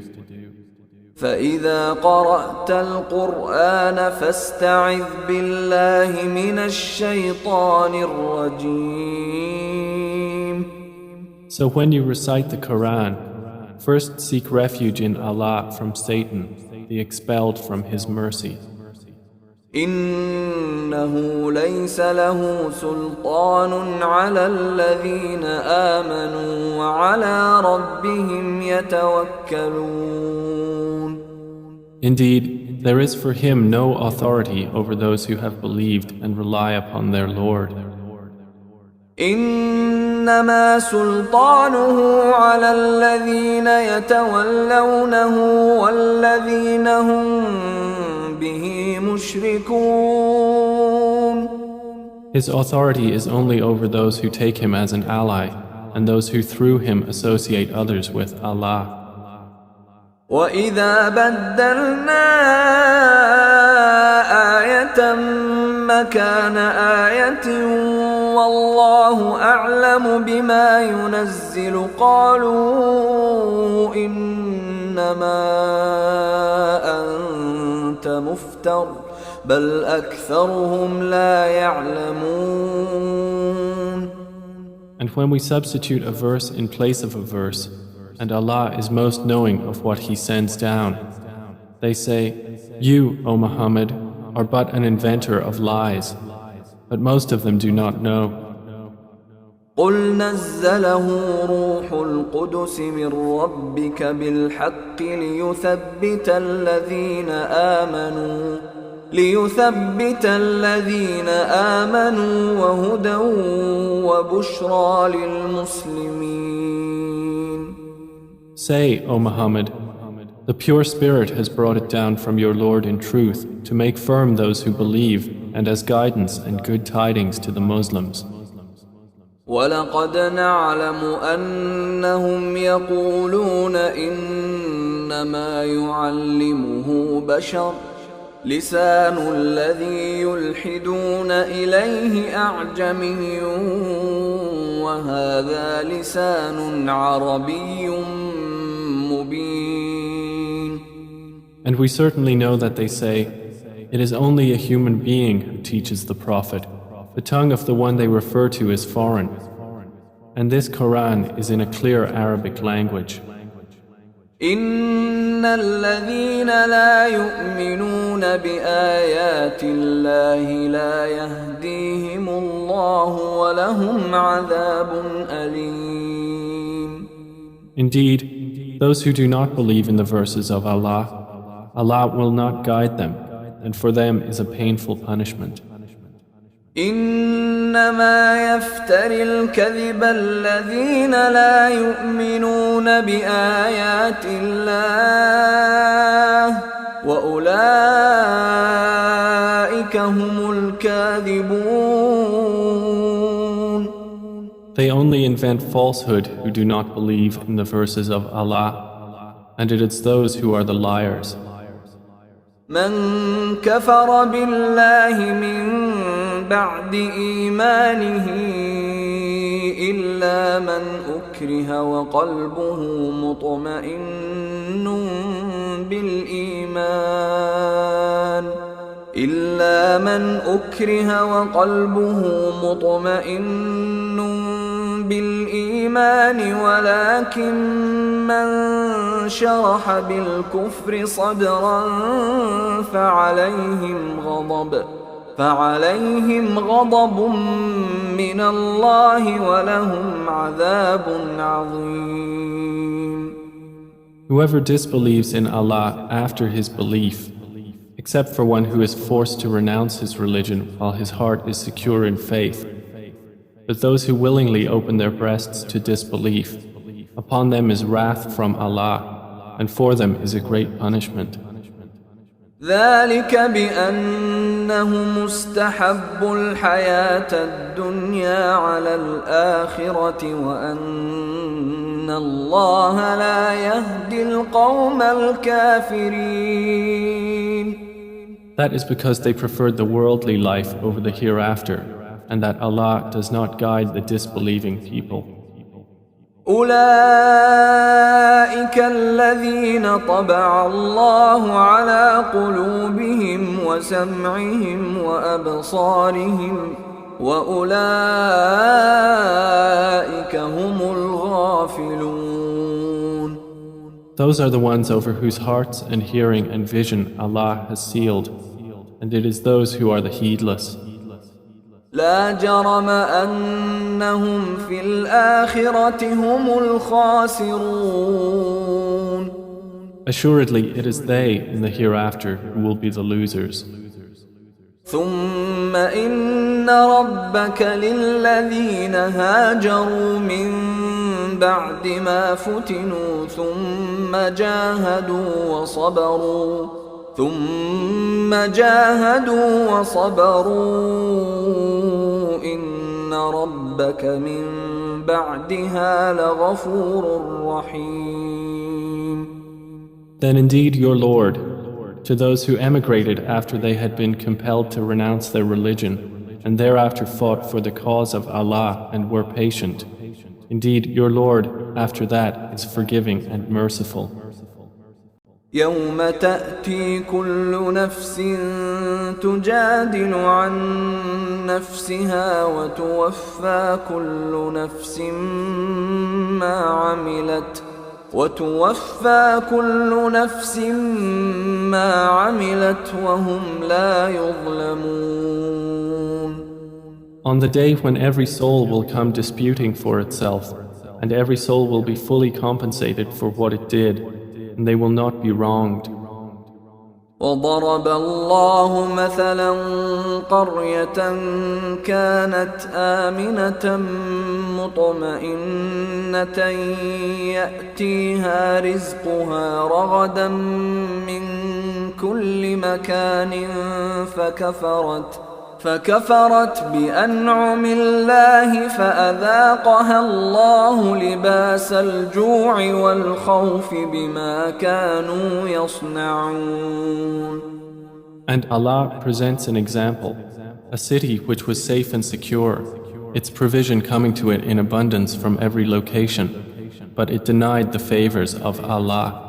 فإذا قرأت القرآن فاستعذ بالله من الشيطان الرجيم. So when you recite the Quran, first seek refuge in Allah from Satan, the expelled from His mercy. إنه ليس له سلطان على الذين آمنوا وعلى ربهم يتوكلون. Indeed, there is for him no authority over those who have believed and rely upon their Lord. إنما سلطانه على الذين يتولونه والذين هم به مشركون. His authority is only over those who take him as an ally and those who through him associate others with Allah. وَإِذَا بَدَّلْنَا آيَةً مَكَانَ آيَةٍ وَاللَّهُ أَعْلَمُ بِمَا يُنَزِّلُ قَالُوا إِنَّمَا أَنْتَ مُفْتَرٍ بَلْ أَكْثَرُهُمْ لَا يَعْلَمُونَ. And when we substitute a verse in place of a verse, and Allah is most knowing of what He sends down, they say, "You, O Muhammad, are but an inventor of lies," but most of them do not know. قُلْ نَزَّلَهُ رُوحُ الْقُدُسِ مِنْ رَبِّكَ بِالْحَقِّ ليثبت الذين آمنوا وهدى وبشرى للمسلمين. Say, O Muhammad, the pure Spirit has brought it down from your Lord in truth to make firm those who believe and as guidance and good tidings to the Muslims. وَلَقَدْ نَعْلَمُ أَنَّهُمْ يَقُولُونَ إِنَّمَا يُعَلِّمُهُ بَشَرٌ لسان الذي يلحدون إليه أعجمي وهذا لسان عربي مبين. And we certainly know that they say, It is only a human being who teaches the Prophet. The tongue of the one they refer to is foreign. And this Quran is in a clear Arabic language. إن الذين لا يؤمنون بآيات الله لا يهديهم الله ولهم عذاب أليم. Indeed, those who do not believe in the verses of Allah, Allah will not guide them, and for them is a painful punishment. إنما يفتري الكذب الذين لا يؤمنون بآيات الله وأولئك هم الكاذبون. They only invent falsehood who do not believe in the verses of Allah, and it is those who are the liars. من كفر بالله من بعد إيمانه إلا من أكره وقلبه مطمئن بالإيمان ولكن من شرح بالكفر صدرا فعليهم غضب من الله ولهم عذاب عظيم. Whoever disbelieves in Allah after his belief, except for one who is forced to renounce his religion while his heart is secure in faith, but those who willingly open their breasts to disbelief, upon them is wrath from Allah, and for them is a great punishment. ذلك بأنهم استحبوا الحياة الدنيا على الآخرة وأن الله لا يهدي القوم الكافرين. That is because they preferred the worldly life over the hereafter, and that Allah does not guide the disbelieving people. أولئك الذين طبع الله على قلوبهم وسمعهم وأبصارهم وأولئك هم الغافلون. Those are the ones over whose hearts and hearing and vision Allah has sealed, and it is those who are the heedless. لا جرم أنهم في الآخرة هم الخاسرون. Assuredly, it is they in the hereafter who will be the losers. ثم إن ربك للذين هاجروا من بعد ما فتنوا ثم جاهدوا وصبروا إن ربك من بعدها لغفور رحيم. Then indeed your Lord, to those who emigrated after they had been compelled to renounce their religion, and thereafter fought for the cause of Allah and were patient, indeed your Lord after that is forgiving and merciful. يوم تأتي كل نفس تجادل عن نفسها وتوفى كل نفس ما عملت وهم لا يظلمون. On the day when every soul will come disputing for itself, and every soul will be fully compensated for what it did, and they will not be wronged. وضرب الله مثلا قرية كانت آمنة مطمئنة يأتيها رزقها رغدا من كل مكان فكفرت بأنعم الله فأذاقها الله لباس الجوع والخوف بما كانوا يصنعون. And Allah presents an example, a city which was safe and secure, its provision coming to it in abundance from every location, but it denied the favors of Allah.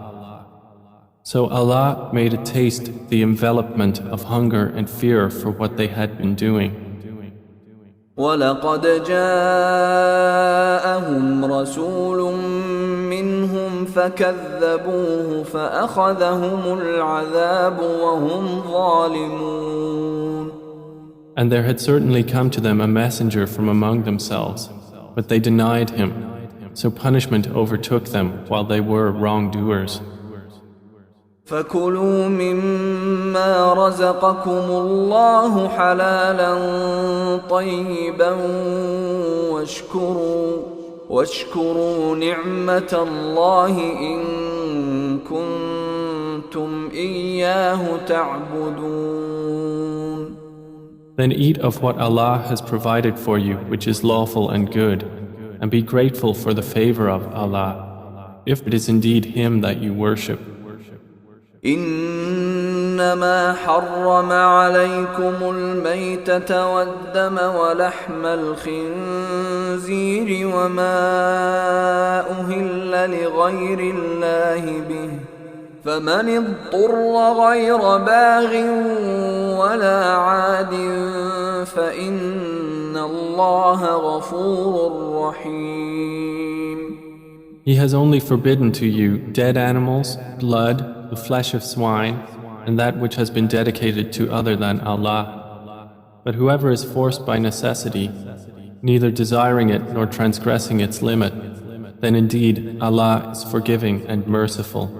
So Allah made it taste the envelopment of hunger and fear for what they had been doing. وَلَقَدْ جَاءَهُمْ رَسُولٌ مِّنْهُمْ فَكَذَّبُوهُ فَأَخَذَهُمُ الْعَذَابُ وَهُمْ ظَالِمُونَ. And there had certainly come to them a messenger from among themselves, but they denied him, so punishment overtook them while they were wrongdoers. فَكُلُوا مِمَّا رَزَقَكُمُ اللَّهُ حَلَالًا طَيِّبًا واشكروا نِعْمَةَ اللَّهِ إِن كُنتُمْ إِيَّاهُ تَعْبُدُونَ. Then eat of what Allah has provided for you, which is lawful and good, and be grateful for the favor of Allah, if it is indeed Him that you worship. إنما حرم عليكم الميتة والدم ولحم الخنزير وما أهل لغير الله به فمن اضطر غير باغ ولا عاد فإن الله غفور رحيم. He has only forbidden to you dead animals, blood, the flesh of swine, and that which has been dedicated to other than Allah. But whoever is forced by necessity, neither desiring it nor transgressing its limit, then indeed Allah is forgiving and merciful.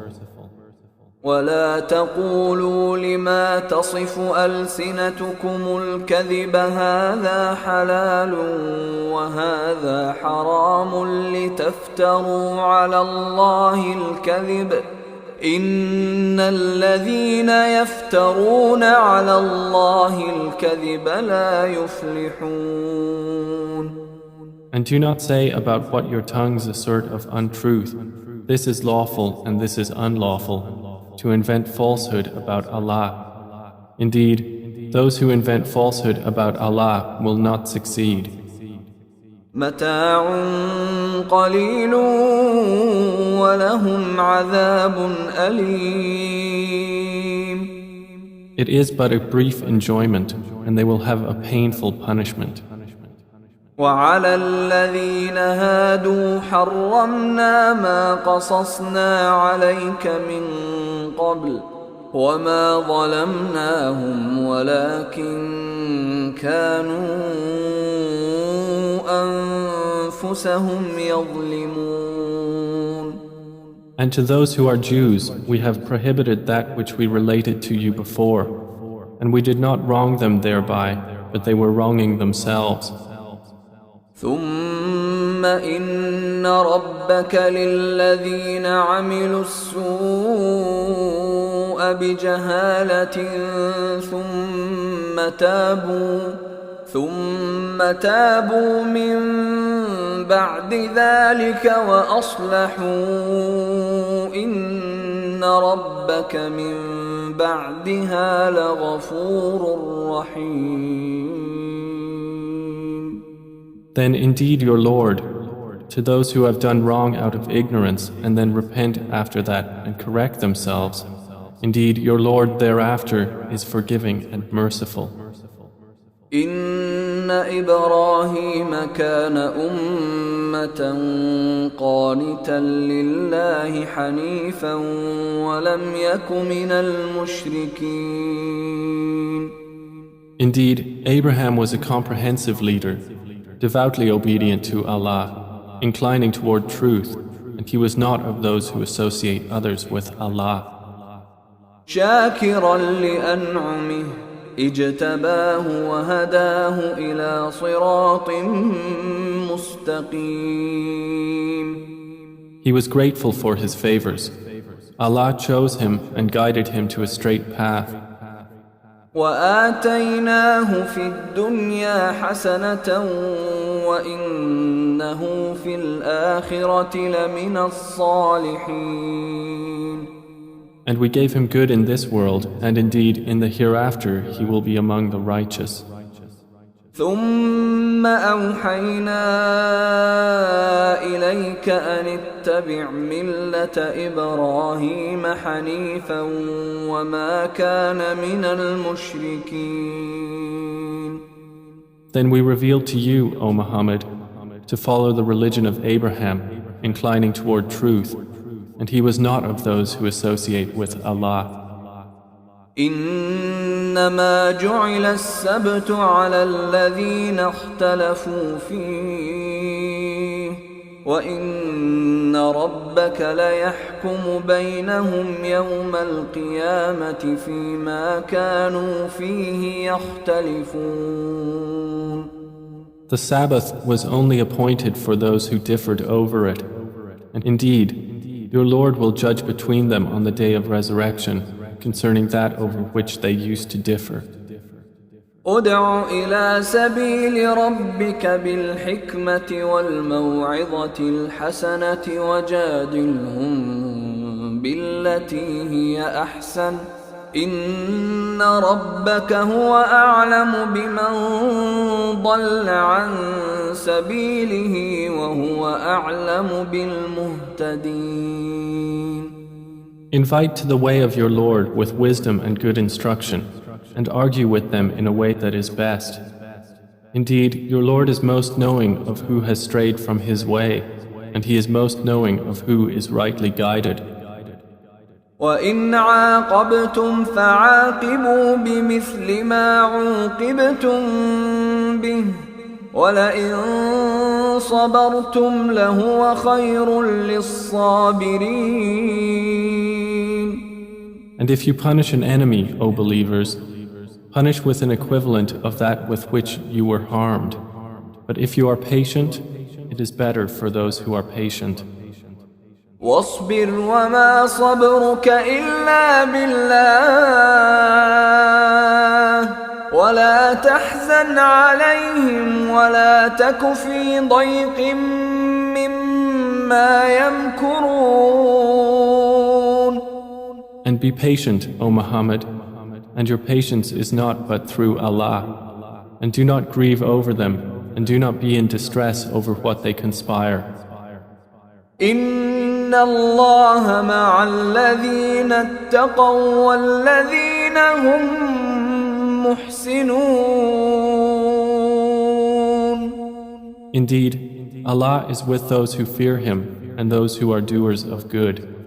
ولا تقولوا لما تصف ألسنتكم الكذب هذا حلال وهذا حرام لتفتروا على الله الكذب إن الذين يفترون على الله الكذب لا يفلحون. And do not say about what your tongues assert of untruth, this is lawful and this is unlawful, to invent falsehood about Allah. Indeed, those who invent falsehood about Allah will not succeed. متاع قليل ولهم عذاب أليم. It is but a brief enjoyment, and they will have a painful punishment. وعلى الذين هادوا حرمنا ما قصصنا عليك من قبل وما ظلمناهم ولكن كانوا أنفسهم يظلمون. And to those who are Jews, we have prohibited that which we related to you before, and we did not wrong them thereby, but they were wronging themselves. ثم إن ربك للذين عملوا السوء بجهالة ثم تابوا من بعد ذلك وأصلحوا إن ربك من بعدها لغفور رحيم. Then indeed your Lord, to those who have done wrong out of ignorance and then repent after that and correct themselves, indeed your Lord thereafter is forgiving and merciful. إن إبراهيم كان أمة قانتا لله حنيفا ولم يك من المشركين. Indeed, Abraham was a comprehensive leader, devoutly obedient to Allah, inclining toward truth, and he was not of those who associate others with Allah. شاكرا لأنعمه اجتباه وهداه إلى صراط مستقيم. He was grateful for his favors. Allah chose him and guided him to a straight path. وآتيناه في الدنيا حسنة وإنه في الآخرة لمن الصالحين. And we gave him good in this world, and indeed in the hereafter he will be among the righteous. ثم أوحينا إليك أن اتبع ملة إبراهيم حنيفا وما كان من المشركين. Then we revealed to you, O Muhammad, to follow the religion of Abraham, inclining toward truth, and he was not of those who associate with Allah. إنما جعل السبت على الذين اختلفوا فيه وإن ربك ليحكم بينهم يوم القيامة فيما كانوا فيه يختلفون. The Sabbath was only appointed for those who differed over it, and indeed, your Lord will judge between them on the day of resurrection concerning that over which they used to differ. ادع إلى سبيل ربك بالحكمة والموعظة الحسنة وجادلهم بالتي هي أحسن إن ربك هو أعلم بمن ضل عن سبيله وهو أعلم بالمهتدين. Invite to the way of your Lord with wisdom and good instruction, and argue with them in a way that is best. Indeed, your Lord is most knowing of who has strayed from his way, and he is most knowing of who is rightly guided. وَإِنْ عَاقَبْتُمْ فَعَاقِبُوا بِمِثْلِ مَا عُوقِبْتُمْ بِهِ وَلَئِنْ صَبَرْتُمْ لَهُوَ خَيْرٌ لِلصَّابِرِينَ. And if you punish an enemy, O believers, punish with an equivalent of that with which you were harmed. But if you are patient, it is better for those who are patient. واصبر وما صبرك إلا بالله ولا تحزن عليهم ولا تك في ضيق مما يمكرون. And be patient, O Muhammad, and your patience is not but through Allah. And do not grieve over them, and do not be in distress over what they conspire. إن الله مع الذين اتقوا والذين هم محسنون. Indeed, Allah is with those who fear Him and those who are doers of good.